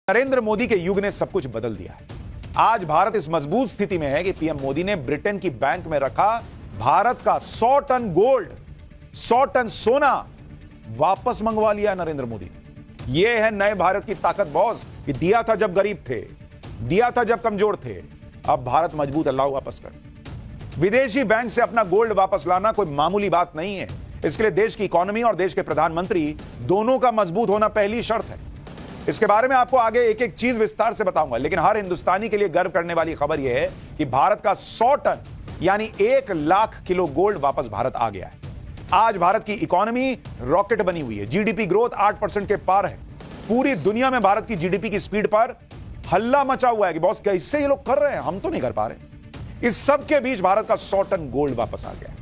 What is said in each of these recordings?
नरेंद्र मोदी के युग ने सब कुछ बदल दिया है। आज भारत इस मजबूत स्थिति में है कि पीएम मोदी ने ब्रिटेन की बैंक में रखा भारत का 100 टन गोल्ड, 100 टन सोना वापस मंगवा लिया नरेंद्र मोदी ने। यह है नए भारत की ताकत बॉस, कि दिया था जब गरीब थे, दिया था जब कमजोर थे, अब भारत मजबूत अल्लाह वापस कर। विदेशी बैंक से अपना गोल्ड वापस लाना कोई मामूली बात नहीं है। इसके लिए देश की इकोनॉमी और देश के प्रधानमंत्री दोनों का मजबूत होना पहली शर्त है। इसके बारे में आपको आगे एक एक चीज विस्तार से बताऊंगा, लेकिन हर हिंदुस्तानी के लिए गर्व करने वाली खबर यह है कि भारत का 100 टन यानी 1 लाख किलो गोल्ड वापस भारत आ गया है। आज भारत की इकोनॉमी रॉकेट बनी हुई है। जीडीपी ग्रोथ 8% के पार है। पूरी दुनिया में भारत की जीडीपी की स्पीड पर हल्ला मचा हुआ है कि बॉस कैसे ये लोग कर रहे हैं, हम तो नहीं कर पा रहे। इस सब के बीच भारत का 100 टन गोल्ड वापस आ गया है।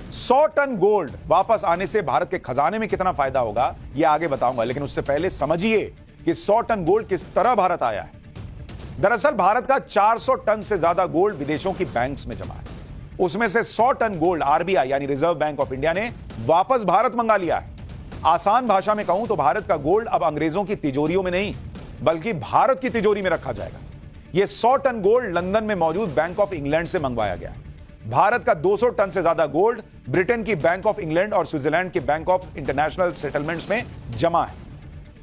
100 टन गोल्ड वापस आने से भारत के खजाने में कितना फायदा होगा यह आगे बताऊंगा, लेकिन उससे पहले समझिए कि 100 टन गोल्ड किस तरह भारत आया है। दरअसल भारत का 400 टन से ज्यादा गोल्ड विदेशों की बैंक्स में जमा है। उसमें से 100 टन गोल्ड आरबीआई यानी रिजर्व बैंक ऑफ इंडिया ने वापस भारत मंगा लिया है। आसान भाषा में कहूं तो भारत का गोल्ड अब अंग्रेजों की तिजोरियों में नहीं बल्कि भारत की तिजोरी में रखा जाएगा। यह 100 टन गोल्ड लंदन में मौजूद बैंक ऑफ इंग्लैंड से मंगवाया गया है। भारत का 200 टन से ज्यादा गोल्ड ब्रिटेन की बैंक ऑफ इंग्लैंड और स्विट्जरलैंड की बैंक ऑफ इंटरनेशनल सेटलमेंट्स में जमा है।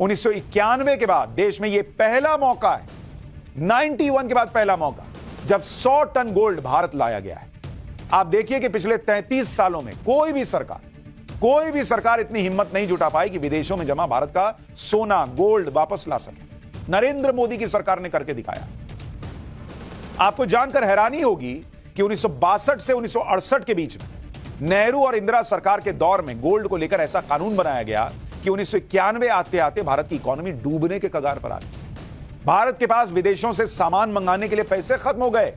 1991 के बाद देश में यह पहला मौका है, 91 के बाद पहला मौका, जब 100 टन गोल्ड भारत लाया गया है। आप देखिए कि पिछले 33 सालों में कोई भी सरकार इतनी हिम्मत नहीं जुटा पाई कि विदेशों में जमा भारत का सोना गोल्ड वापस ला सके। नरेंद्र मोदी की सरकार ने करके दिखाया। आपको जानकर हैरानी होगी कि 1962 से 1968 के बीच में नेहरू और इंदिरा सरकार के दौर में गोल्ड को लेकर ऐसा कानून बनाया गया कि 1991 आते आते भारत की इकोनॉमी डूबने के कगार पर आ गई। भारत के पास विदेशों से सामान मंगाने के लिए पैसे खत्म हो गए।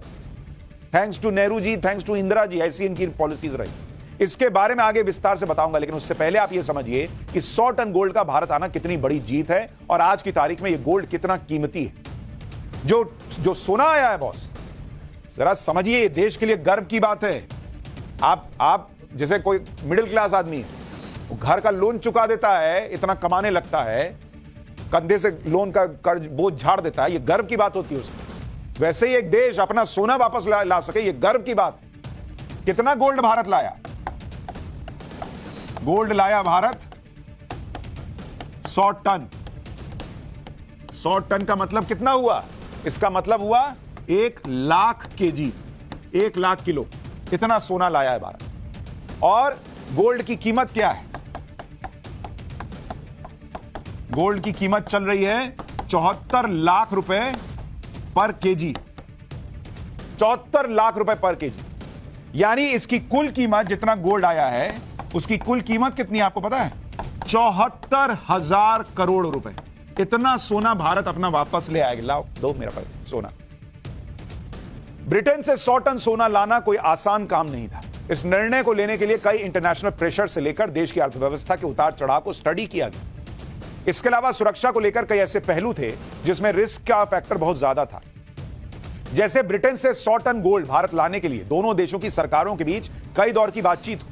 Thanks to Nehru ji, thanks to Indira ji, ऐसी इनकी पॉलिसीज रही। इसके बारे में आगे विस्तार से बताऊंगा, लेकिन उससे पहले आप यह समझिए कि 100 टन गोल्ड का भारत आना कितनी बड़ी जीत है और आज की तारीख में यह गोल्ड कितना कीमती है। जो सोना आया है बॉस, जरा समझिए, देश के लिए गर्व की बात है। आप जैसे कोई मिडिल क्लास आदमी है, वो घर का लोन चुका देता है, इतना कमाने लगता है, कंधे से लोन का कर्ज बोझ झाड़ देता है, ये गर्व की बात होती है उसकी। वैसे ही एक देश अपना सोना वापस ला सके, ये गर्व की बात है। कितना गोल्ड भारत लाया? गोल्ड लाया भारत 100 टन। 100 टन का मतलब कितना हुआ? इसका मतलब हुआ 1 लाख केजी, 1 लाख किलो। इतना सोना लाया है भारत। और गोल्ड की कीमत क्या है? गोल्ड की कीमत चल रही है 74 लाख रुपए पर केजी। 74 लाख रुपए पर केजी, यानी इसकी कुल कीमत, जितना गोल्ड आया है उसकी कुल कीमत कितनी है आपको पता है? 74,000 करोड़ रुपए। इतना सोना भारत अपना वापस ले आएगा। लाओ, दो मेरा पास सोना। ब्रिटेन से 100 टन सोना लाना कोई आसान काम नहीं था। इस निर्णय को लेने के लिए कई इंटरनेशनल प्रेशर से लेकर देश की अर्थव्यवस्था के उतार चढ़ाव को स्टडी किया गया। इसके अलावा सुरक्षा को लेकर कई ऐसे पहलू थे जिसमें रिस्क का फैक्टर बहुत ज्यादा था। जैसे ब्रिटेन से 100 टन गोल्ड भारत लाने के लिए दोनों देशों की सरकारों के बीच कई दौर की बातचीत हुई।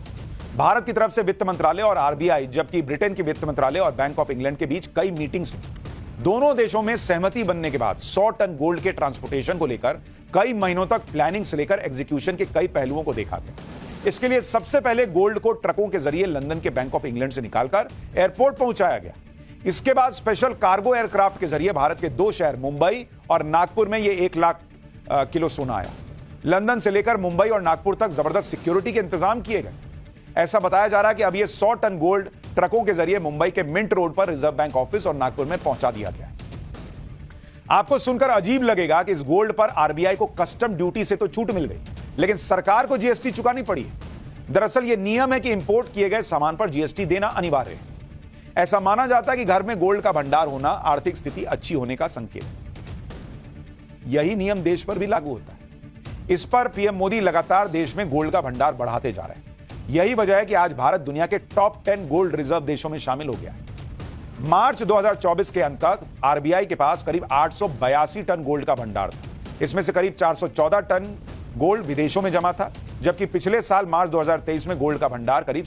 भारत की तरफ से वित्त मंत्रालय और आरबीआई, जबकि ब्रिटेन के वित्त मंत्रालय और बैंक ऑफ इंग्लैंड के बीच कई मीटिंग्स हुई। दोनों देशों में सहमति बनने के बाद 100 टन गोल्ड के ट्रांसपोर्टेशन को लेकर कई महीनों तक प्लानिंग से लेकर एग्जीक्यूशन के कई पहलुओं को देखा गया। इसके लिए सबसे पहले गोल्ड को ट्रकों के जरिए लंदन के बैंक ऑफ इंग्लैंड से निकालकर एयरपोर्ट पहुंचाया गया। इसके बाद स्पेशल कार्गो एयरक्राफ्ट के जरिए भारत के 2 शहर मुंबई और नागपुर में यह 1 लाख किलो सोना आया। लंदन से लेकर मुंबई और नागपुर तक जबरदस्त सिक्योरिटी के इंतजाम किए गए। ऐसा बताया जा रहा है कि अब यह 100 टन गोल्ड ट्रकों के जरिए मुंबई के मिंट रोड पर रिजर्व बैंक ऑफिस और नागपुर में पहुंचा दिया गया है। आपको सुनकर अजीब लगेगा कि इस गोल्ड पर आरबीआई को कस्टम ड्यूटी से तो छूट मिल गई, लेकिन सरकार को जीएसटी चुकानी पड़ी है। दरअसल यह नियम है कि इंपोर्ट किए गए सामान पर जीएसटी देना अनिवार्य है। ऐसा माना जाता है कि घर में गोल्ड का भंडार होना आर्थिक स्थिति अच्छी होने का संकेत है। यही नियम देश पर भी लागू होता है। इस पर पीएम मोदी लगातार देश में गोल्ड का भंडार बढ़ाते जा रहे हैं। यही वजह है कि आज भारत दुनिया के टॉप 10 गोल्ड रिजर्व देशों में शामिल हो गया है। मार्च 2024 के अंत तक आरबीआई के पास करीब 882 टन गोल्ड का भंडार था। इसमें से करीब 414 टन गोल्ड विदेशों में जमा था, जबकि पिछले साल मार्च 2023 में गोल्ड का भंडार करीब